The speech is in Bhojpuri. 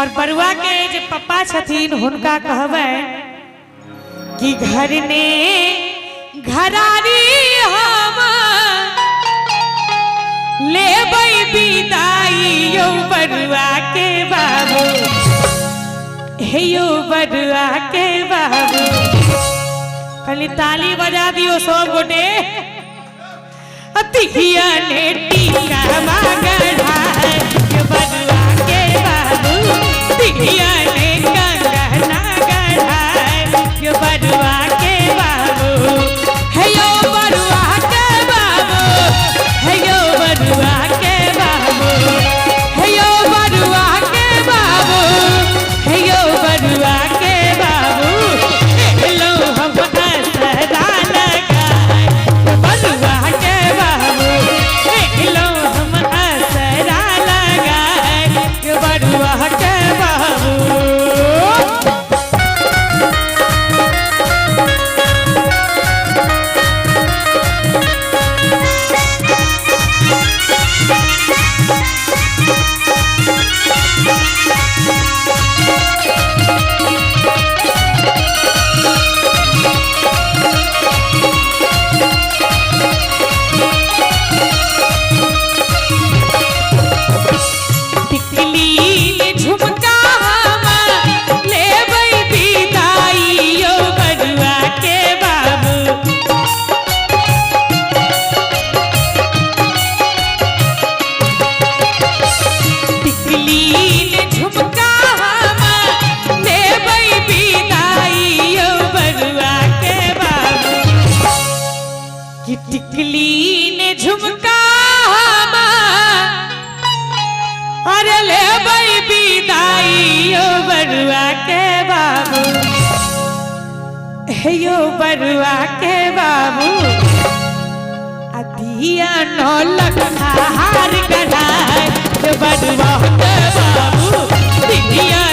और बरुआ के जो पप्पा छथिन हुनका कहबे कि घर ने घरारी हम लेबै विदाई यो बरुआ के बाबू हे यो बरुआ के बाबू खाली ताली बजा दियो सब गोटे अतिया ने टीका मांगड़ा यो बरुआ के बाबू तिहिया ने कंगना गढ़ा यो बरुआ के बाबू हे यो बरुआ के बाबू हे यो बरुआ के बाबू हे यो बरुआ के बाबू हे यो बरुआ के बाबू हेलो हम असरा लगाए बरुआ के बाबू हेलो हम असरा लगाए बरुआ के बाबू। टिकली ने झुमका अरे ले विदाई यो बरुआ के बाबू हे यो बरुआ के बाबू अतिया नौ लखा हार गढ़ाए यो बरुआ के बाबू तिहिया